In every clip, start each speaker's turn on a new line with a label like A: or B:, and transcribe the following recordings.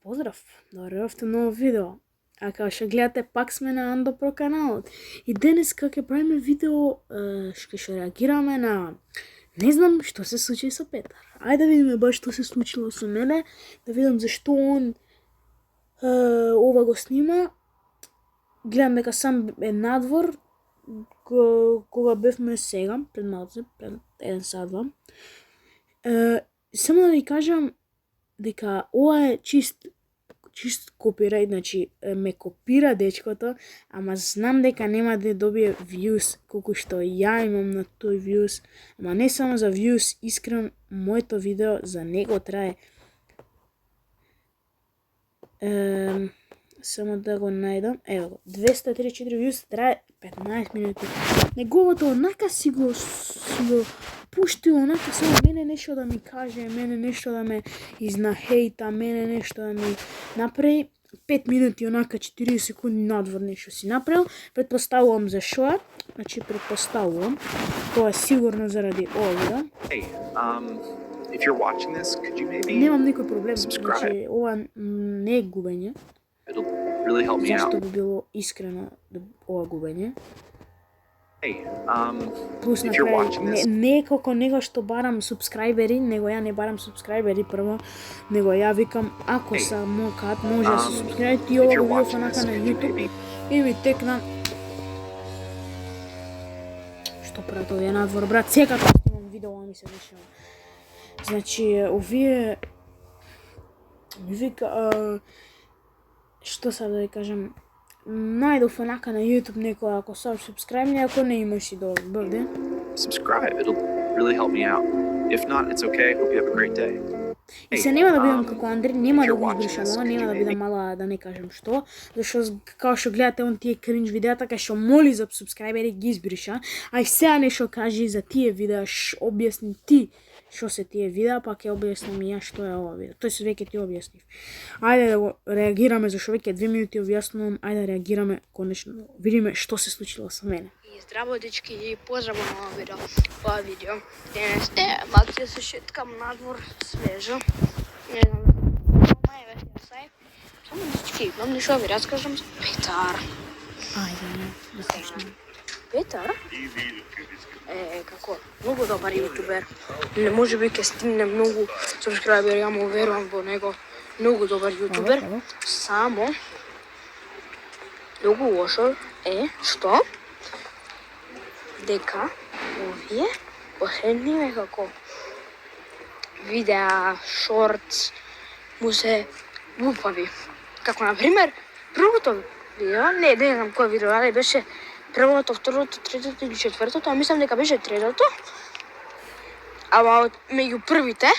A: Поздрав, добре дојавте ново видео. А како што гледате, пак сме на Андопро каналот. И денеска ќе правиме видео што реагираме на не знам што се случи со Петар. Ајде да видиме баш што се случило со мене, да видам зашто он ова го снима. Гледам дека сам е надвор, кога бевме сега, пред малце, пред 1 сат 2. Само да ви кажам дека ова е чист копирајт, значи ме копира дечкото, ама знам дека нема да добие views колку што ја имам на тој views, ама не само за views, искрено моето видео за него трае само да го најдам, ево го, 234 views, трае 15 минути. Неговото онака си го пуштил, онака само мене нешто да ми каже, мене нешто да ме изнахејта, мене нешто да ми направи. 5 минути, онака 40 секунди надвор нешто си направил. Предпоставувам за шо е, значи предпоставувам, тоа е сигурно заради ова видео.
B: If you're watching this, could you maybe
A: Немам никој проблем,
B: subscribe?
A: значи ова не е губење.
B: It'll really help me out.
A: Зашто би било искрено ова губење? Плюс на
B: if you're
A: крај,
B: watching this-
A: не е како него што барам субскрајбери, него ја не барам субскрајбери прво, него ја викам ако са мокат може да се субскрајбите и
B: If
A: ова
B: you're
A: го видов
B: watching
A: онака
B: this,
A: на
B: could you
A: YouTube
B: maybe
A: и ми текна што прават овие надвор, брат, секако снимам видео, ова ми се дешава. Значи, овие ми вика што сега да ви кажам, најдов онака на YouTube некој ако саб субскрајбни, ако не имаш и долу, бавде.
B: subscribe? It'll really help me out. If not, it's okay. Hope you have a great day.
A: И се нема да бидам како Андри, нема
B: if
A: да
B: you're
A: го
B: watching
A: избришам
B: this,
A: ова,
B: could
A: нема
B: you
A: да
B: maybe-
A: бидам мала да не кажам што, зашто као што гледате он тие кринж видеата кај што моли за субскрајбери ги избриша, а и сега нешто кажи за тие видеа, објасни ти што се тие видеа, па ќе објаснам и ја што е ова видео. Тој се веќе ти објаснив. Ајде да го реагираме, зашто веќе 2 минути објаснувам, ајде да реагираме конечно, видиме што се случило со мене.
C: И здраво, дечки, и поздраво на ова видео. Ова видео. Денес малце се шеткам надвор, свежо. Не знам, мај веќе сај. Само дечки, имам нешто да ви раскажам за Петар.
A: Ајде, не, да почнеме.
C: Петар е како многу добар јутубер. Не може би ќе стигне многу субскрајбери, ја му верувам во него. Многу добар јутубер.
A: Ова.
C: Само многу лошо е што дека овие последниве како видеа, шортс му се глупави. Како на пример првото видео, не знам кој видео, але беше првото, второто, третото или четвртото, а мислам дека беше третото. Ама од меѓу првите,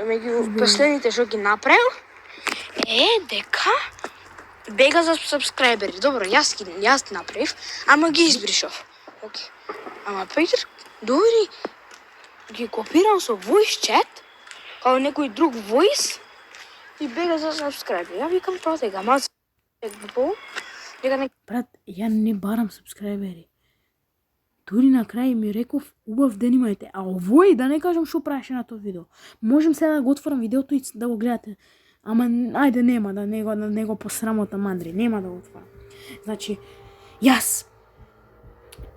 C: меѓу последните што ги направил, е дека бега за субскрајбери. Добро, јас направив, ама ги избришав. Океј. Ама Петар дури ги копирал со voice chat, као некој друг voice, и бега за субскрајбери. Ја викам тоа дека малце глупо, дека не
A: Брат, ја не барам субскрајбери. Дури на крај ми реков, убав ден имајте. А овој, да не кажам што правеше на тоа видео. Можем сега да го отворам видеото и да го гледате. Ама ајде нема да не го посрамотам Андри, нема да го отворам. Значи, јас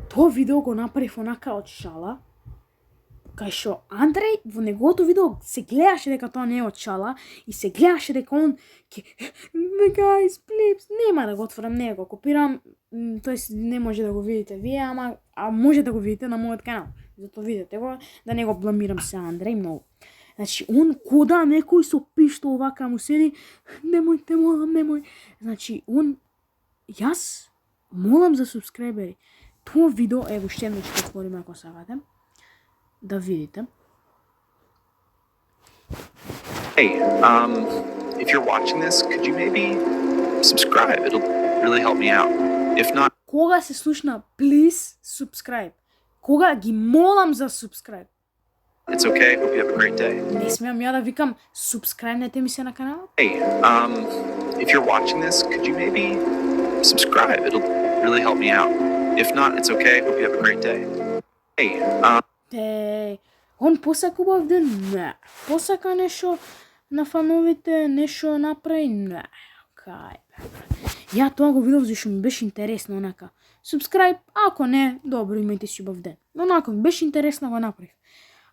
A: тоа видео го направив онака од шала, кај што Андреј во неговото видео се гледаше дека тоа не е од шала и се гледаше дека он ќе guys, please, нема да го отворам, не го копирам, тоест не може да го видите вие, ама може да го видите на мојот канал. Зато видете го, да не го бламирам се Андреј многу. Значи, он кода некој со пиштол овака му седи, немојте, молам, немој. Значи, он, јас молам за субскрајбери. Тоа видео, ево уште едно ќе отвориме ако сакате, да видите.
B: If you're watching this, could you maybe subscribe? It'll really help me out. If not,
A: Кога се слушна, please subscribe. Кога ги молам за subscribe.
B: it's okay. Hope you have a great day.
A: Не смеам ја да викам subscribe ми се на каналот.
B: If you're watching this, could you maybe subscribe? It'll really help me out. If not, it's okay. Hope you have a great day.
A: Он посака убав ден? Не. Посака нешто на фановите нешто направи? Не, кај бе. Ја тоа го видов зашто ми беше интересно онака. Subscribe, ако не, добро, имајте си убав ден. Онака ми беше интересно го направив.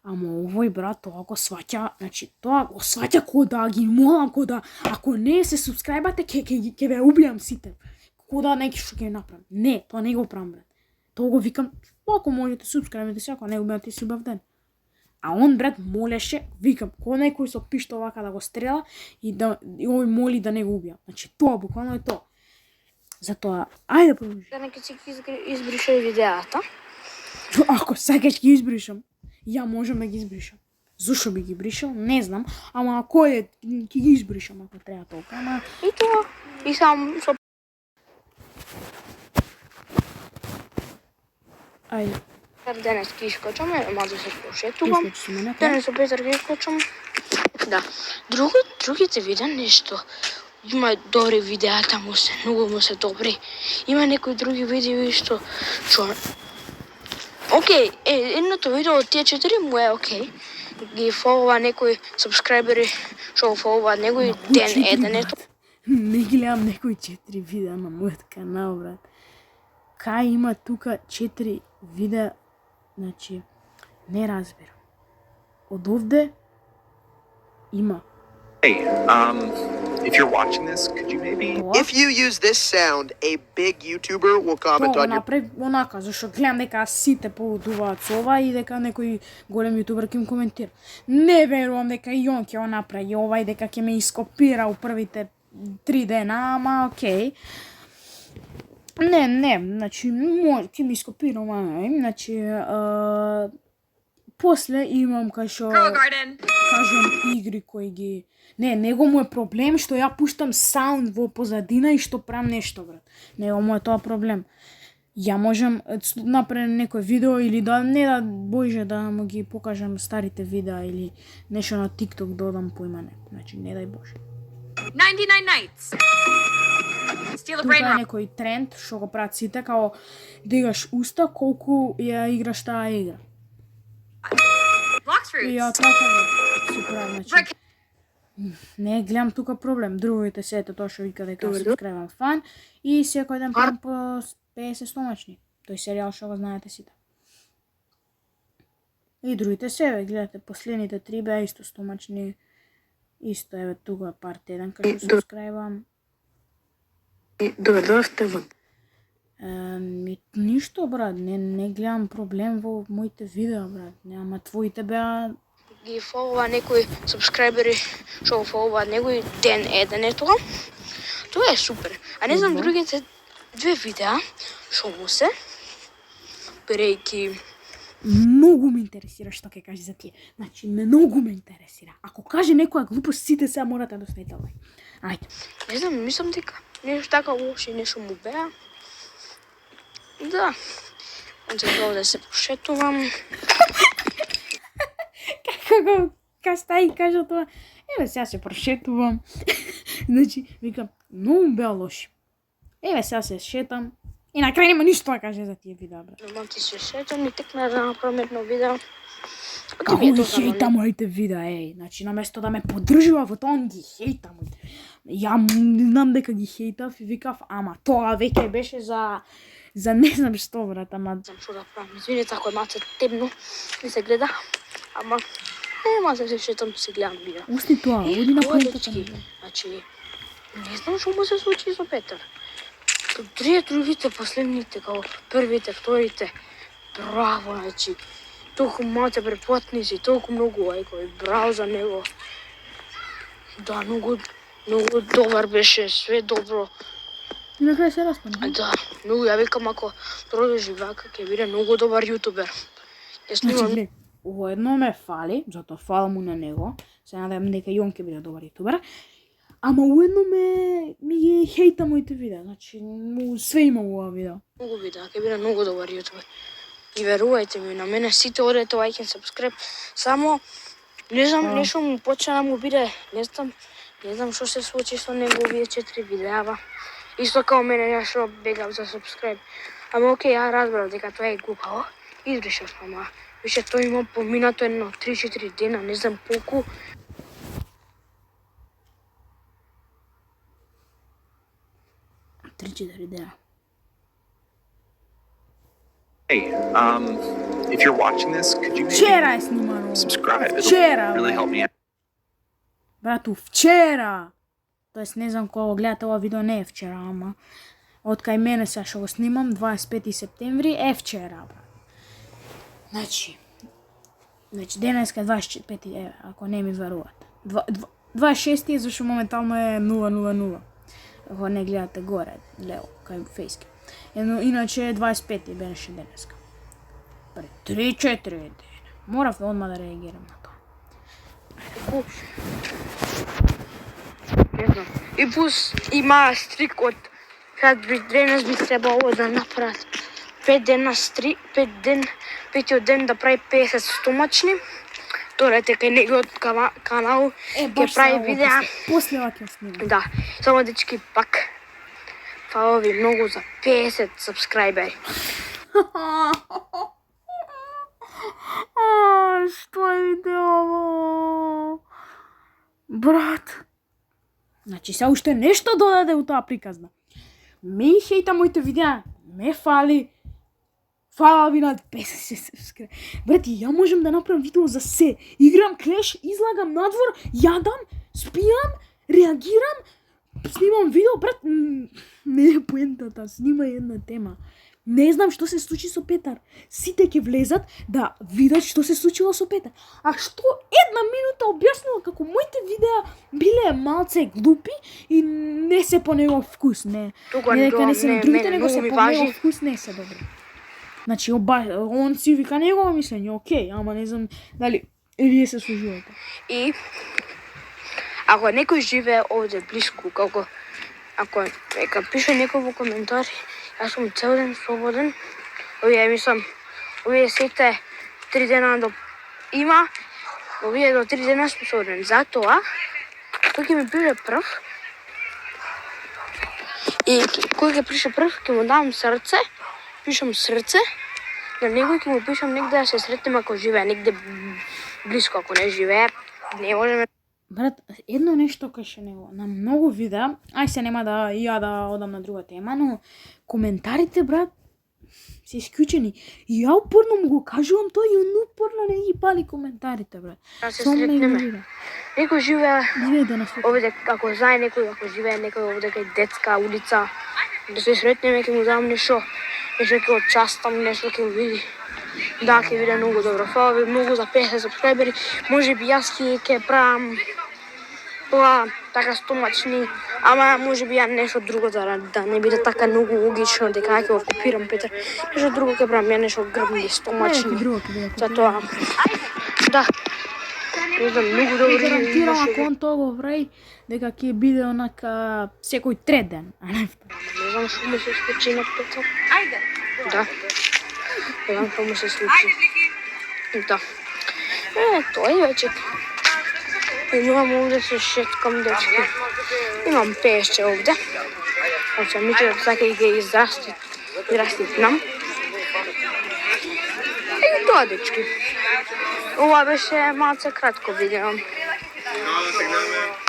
A: Ама овој брат тоа го сваќа, значи тоа го сваќа ко да ги молам, ко да ако не се субскрајбате ќе ве убијам сите. Ко да неки што ќе направам. Не, тоа не го правам брат. Тоа го викам, ако можете субскрајбате се, ако не убијате си убав ден. А он брат молеше, викам, ко некој со пиштол вака да го стрела и овој моли да не го убија. Значи тоа буквално е тоа. Затоа, ајде продолжи.
C: Да не ќе избришам видеата.
A: Ако сакаш ги избришам, ја можам да ги избришам. Зошто би ги бришал? Не знам, ама ако ќе ги избришам ако треба толку, ама
C: И тоа. И сам со
A: ајде.
C: денес ќе искочаме, ама да се прошетувам.
A: Искочи си мене,
C: Денес со Петар ќе искочам. Да. Другите видеа нешто. Има добри видеа таму се, многу му се добри. Има некои други видеа што Океј, едното видео од тие 4 му е океј. Ги фолова некои сабскрајбери што го фолуваат него и ден еден ето.
A: Не ги гледам некои 4 видеа на мојот канал, брат. Кај има тука 4 видеа, значи, не разбирам. Од овде има.
B: Hey, if you're watching this, could you maybe
A: Тоа.
D: If you use this sound, a big YouTuber will comment
A: Тоа
D: on your
A: направи онака, зашто гледам дека сите поводуваат со ова и дека некој голем јутубер ќе им коментира. Не верувам дека и он ќе го направи ова и дека ќе ме ископира у првите 3 дена, ама окей. Не, значи, може, ќе ми ископира, ама, значи, после имам кај шо, кажам, игри кои ги... Него му е проблем што ја пуштам саунд во позадина и што правам нешто, брат. Него му е тоа проблем. Ја можам направам некој видео или да не да Боже да му ги покажам старите видеа или нешто на TikTok додам поимане. Значи не дај Боже.
E: 99 nights. Steal a brain
A: Тука е
E: rock.
A: некој тренд што го прават сите као дигаш уста колку ја играш таа игра.
E: Blocks
A: И ја
E: fruits.
A: така си правам, значи.
E: Break-
A: Не гледам тука проблем. Другите се ето тоа што вика дека субскрајбам фан и секој ден правам по 50 стомачни. Тој серијал што го знаете сите. И другите се, бе, гледате, последните 3 беа исто стомачни. Исто, еве, тука е парт 1, кај што субскрајбам.
C: Доведовте во
A: Ништо, брат, не гледам проблем во моите видеа, брат. Ама твоите беа
C: ги фолова некои сабскрајбери што го фолуваат него и ден еден е тоа. Тоа е супер. А не знам другите 2 видеа што му се преки
A: многу ме интересира што ќе каже за тие. Значи, многу ме интересира. Ако каже некоја глупост, сите сега морате да оставите лај. Ајде.
C: не знам, мислам дека нешто така уопште нешто му беа. Да. Сега да се прошетувам.
A: Како го каста и кажа тоа, еве сега се прошетувам. Значи, викам, многу беа лоши. Еве сега се шетам. И на крај нема ништо да каже за тие видеа, брат.
C: Нормално ти се сетам и текна да направам едно видео.
A: Како ги хејта моите видеа, значи наместо да ме поддржува во тоа, он ги хејта моите. Ја знам дека ги хејтав и викав, ама тоа веќе беше за не знам што, брат, ама
C: Знам што да правам. Извинете ако е малце темно и се гледа. Ама нема да се шетам, се гледам видео.
A: усни тоа, оди на
C: Тоа,
A: поинтата.
C: дечки, значи, не знам што му се случи со Петар. Другите, последните, као првите, вторите, браво, значи, толку малце препlatници, толку многу лајкови, браво за него. Да, многу добар беше, све добро.
A: И на крај се распадна.
C: Да, многу, ја викам ако продолжи вака, ќе биде многу добар јутубер. Ја
A: Значи,
C: снимам
A: глед, воедно ме фали, затоа фала му на него. Се надевам дека и он ќе биде добар јутубер. Ама уедно ми ги хејта моите видеа, значи све има во ова видео.
C: многу видеа, ќе биде многу добар јутубер. И верувајте ми, на мене сите одете лайк и сабскрайб. Само не знам нешто му почна да му биде, не знам што се случи со неговие 4 видеа. Исто као мене ја што бегав за сабскрайб. Ама окей, ја разбрав дека тоа е глупаво. Избришав, ама више тоа има поминато едно 3-4 дена, не знам колку.
A: 3-4 дена.
B: Hey, if you're watching this, could you maybe
A: Вчера е снимано.
B: subscribe? It'll
A: Вчера,
B: really
A: бе.
B: help me out.
A: Брату, вчера. Тоест, не знам кога го гледате ова видео, не е вчера, ама од кај мене сега што го снимам, 25 септември, е вчера, брат. Значи денеска е 25, ако не ми верувате. 26 е, зашто моментално е 0:00. Ако не гледате горе, лево, кај фейски. Иначе 25 беше денеска. Пред 3-4 дена. Морав одма да реагирам на тоа.
C: Не знам. И плюс има стрик од kad bi денес би требало да направат 5-тиот ден да прави 50 стомачни. Дорете кај неговиот канал ќе прави видеа.
A: После ова ќе снимам.
C: Да, само дечки пак. Фала ви многу за 50 сабскрајбери.
A: Што е видео? Брат. Значи се уште нешто додаде у таа приказна. Ме хејта моите видеа, ме фали. Фала ви на 50 сабскрајбери. Брат, ја можам да направам видео за се. Играм клеш, излагам надвор, јадам, спијам, реагирам, снимам видео, брат. Не е поентата, снима една тема. Не знам што се случи со Петар. Сите ќе влезат да видат што се случило со Петар. А што една минута објаснува како моите видеа биле малце глупи и не се по негов вкус, не.
C: Тука
A: Не дека не се на другите,
C: мене
A: него се
C: многу ми
A: по
C: важи.
A: негов вкус не се добри. Значи, он си вика негово мислење, окей, ама не знам дали вие се служувате.
C: И ако некој живее овде блиску, како ако нека пише некој во коментари, јас сум цел ден слободен. Овие сите 3 дена до има, овие до 3 дена сум слободен. Затоа кој ќе ми пише прв и кој ќе пише прв, ќе му дам срце, пишам срце, на некој ќе му пишам негде да се сретнеме ако живее негде блиско, ако не живее, не можеме.
A: Брат, едно нешто каше него, на многу видеа, ај се нема да ја да одам на друга тема, но коментарите, брат, се исклучени. И ја упорно му го кажувам тоа и он упорно не ги пали коментарите, брат.
C: Да се
A: Само ме
C: сретнеме.
A: игнорира.
C: Некој живее
A: Живее да нас
C: овде, ако знае некој, ако живее некој овде кај детска улица, да се сретнеме, ќе му дам нешто ќе го частам, нешто ќе го види. Да, ќе биде многу добро. Фала ви многу за 50 сабскрајбери. Може би јас ќе правам ова така стомачни, ама може би ја нешто друго да не биде така многу логично дека ќе го копирам Петар. Нешто друго ќе правам, ја нешто грбни стомачни.
A: друго ќе биде.
C: Затоа, да. Не знам, многу добро.
A: Гарантирам ако он тоа го прави, дека ќе биде онака секој трет ден, а не втор.
C: Не знам што му се случи на Петар. Да. Не знам што му се случи. Да. Тоа е вече. Имам овде се шеткам дечки. Имам пешче овде. Значи, мислам сака и ги израсти нам. И тоа, дечки. Ова беше малце кратко видео.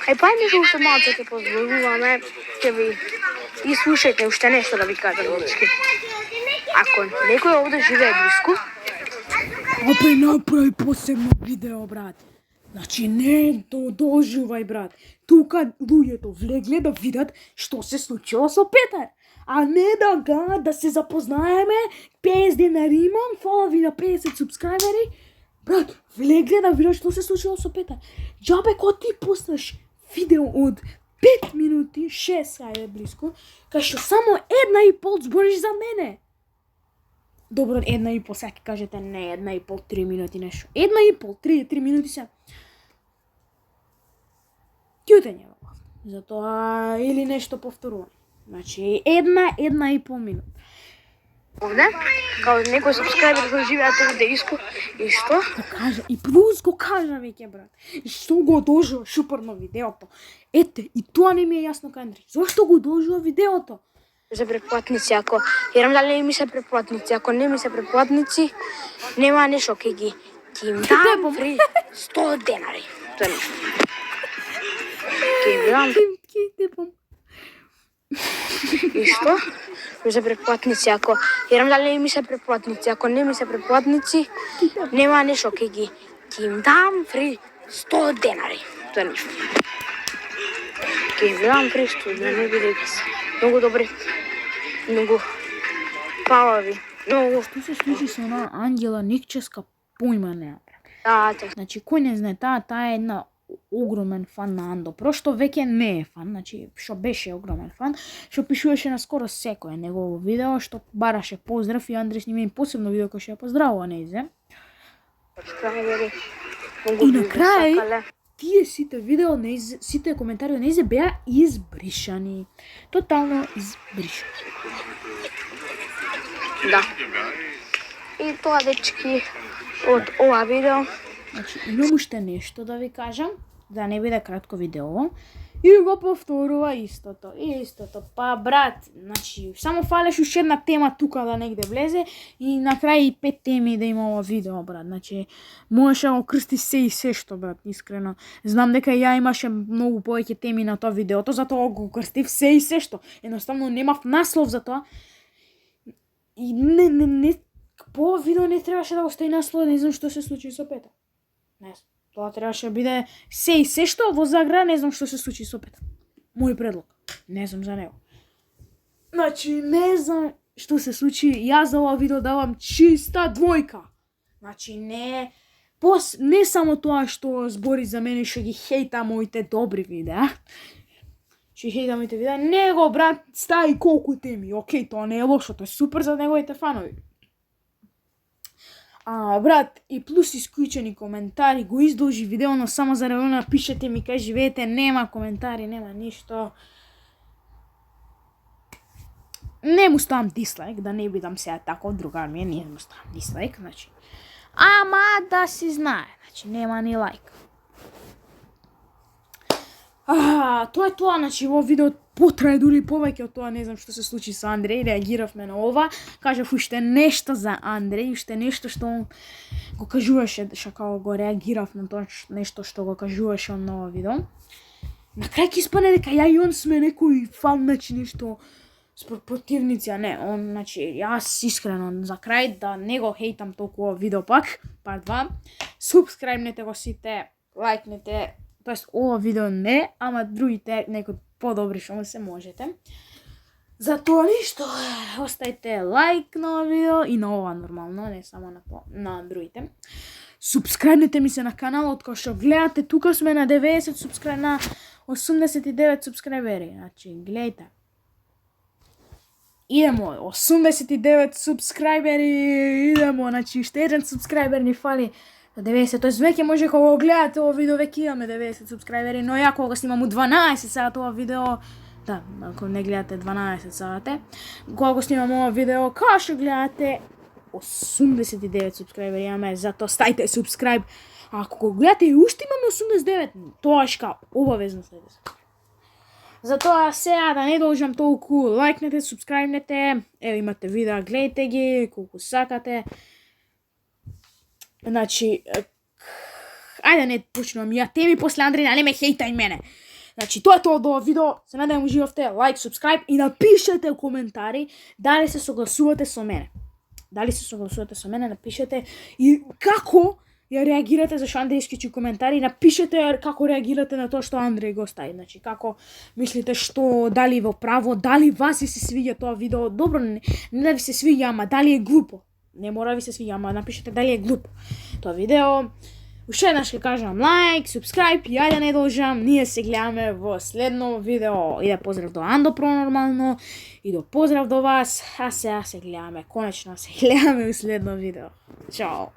C: Пајме што уште малце ќе поздравуваме, ќе ви и слушајте уште нешто да ви кажам, дечки. Ако некој овде живее блиску,
A: Опе направи посебно видео, брат. Значи не доживај, брат. Тука луѓето влегле да видат што се случило со Петар. А не да се запознаеме, 50 денари имам, фала ви на 50 субскрайбери. Брат, влегле да видат што се случило со Петар. Џабе кога ти пуснаш видео од 5 минути, 6 ајде блиско, кај што само 1,5 збориш за мене. Добро, 1,5, сега ќе кажете не, 1,5, 3 минути нешто. 1,5, 3 минути се. Ќутење во глав. Затоа или нешто повторувано. Значи, 1,5 минути.
C: овде, као некој сабскрајбер кој живеат овде иску, и што?
A: Го кажа, и плюс го кажа веќе, брат. И што го одложува шупарно видеото. Ете, и тоа не ми е јасно кај Андреј. Зошто го одложува видеото?
C: За преплатници, ако јерам дали ми се преплатници, ако не ми се преплатници, нема нешто, ќе им дам фри 100 денари. За нешто. Ќе им дам.
A: Ки тепам.
C: Исто. За претплатници, ако верам дали ми се претплатници, ако не ми се претплатници, нема нешто ќе им дам фри 100 денари. За ништо. Ќе им дам фри 100 денари, бидејќи се многу добри, многу палави, многу...
A: Што се случи со она Ангела Никческа, појма нема.
C: Да, така.
A: Значи, кој не знае, таа е една огромен фан на Андо. Прошто веќе не е фан, значи, што беше огромен фан, што пишуваше на скоро секое негово видео, што бараше поздрав и Андре снима посебно видео кој ќе ја поздравува нејзе. И на крај, тие сите видео, сите коментари нејзе беа избришани. Тотално избришани.
C: Да. И тоа, дечки, од ова видео.
A: Значи, имам уште нешто да ви кажам, да не биде кратко видео. И го повторува истото. Па, брат, значи, само фалеш уште една тема тука да негде влезе и на крај и 5 теми да има ова видео, брат. Значи, можеше да го крсти се и се што, брат, искрено. Знам дека ја имаше многу повеќе теми на тоа видеото, затоа го крстив се и се што. Едноставно немав наслов за тоа. И не по видео не требаше да го стави наслов, не знам што се случи со Петар. Не знам. Тоа требаше да биде се и се што во заграда, не знам што се случи со Петар. Мој предлог. Не знам за него. Значи, не знам што се случи. Јас за ова видео давам чиста двојка. Значи, не само тоа што збори за мене што ги хејта моите добри видеа. Што ги хејта моите видеа. Него, брат, стави колку теми. Океј, тоа не е лошо, тоа е супер за неговите фанови. Брат, и плюс исклучени коментари, го издолжи видео, но само за ревона пишете ми кај живеете, нема коментари, нема ништо. Не му ставам дислайк, да не бидам сега таков другар ми, не му ставам дислайк, значи. Ама да си знае, значи нема ни лайк. Тоа е тоа, значи во видео потрае дури повеќе од тоа, не знам што се случи со Андреј, реагиравме на ова, кажав уште нешто за Андреј, уште нешто што го кажуваше, како го реагирав на тоа нешто што го кажуваше на ова видео. На крај ќе испадне дека ја и он сме некој фан, значи нешто противници, а не, он, значи, јас искрено за крај да не го хейтам толку ова видео пак, part 2, субскрајбнете го сите, лайкнете, тоест ова видео не, ама другите некои подобри што му се можете. Затоа ништо, оставите лайк на ова видео и на ова нормално, не само на другите. Субскрајбнете ми се на каналот, кој што гледате, тука сме на 90 на 89 субскрајбери, значи гледајте. Идемо, 89 субскрајбери, идемо, значи уште еден субскрајбер ни фали. 90, тоест веќе може кога го гледате ова видео, веќе имаме 90 субскрајбери, но ја кога снимам у 12 сати ова видео, да, ако не гледате 12 сати, кога го снимам ова видео, кога што гледате 89 субскрајбери имаме, затоа стајте субскрајб. Ако го гледате и уште имаме 89, тоа шка обавезно следите. Затоа сега да не должам толку, лайкнете, субскрајбнете, ево имате видеа, гледате ги колку сакате. Значи, ајде не почнувам ја теми после Андреј, не ме хејтај мене. Значи, тоа е тоа од ова видео, се надевам уживавте, лайк, субскрајб и напишете коментари дали се согласувате со мене. Дали се согласувате со мене, напишете и како ја реагирате зашто Андреј исклучи коментари, напишете како реагирате на тоа што Андреј го стави. Значи, како мислите што, дали во право, дали вас ви се свиѓа тоа видео, добро, не да ви се свиѓа, ама дали е глупо. Не мора ви се свиѓа, ама напишете дали е глупо тоа видео. Уште еднаш ќе кажам лайк, субскрајб и ајде не должам, ние се гледаме во следно видео. Иде поздрав до Андо Пронормално и до поздрав до вас, а сега се гледаме, конечно се гледаме во следно видео. Чао!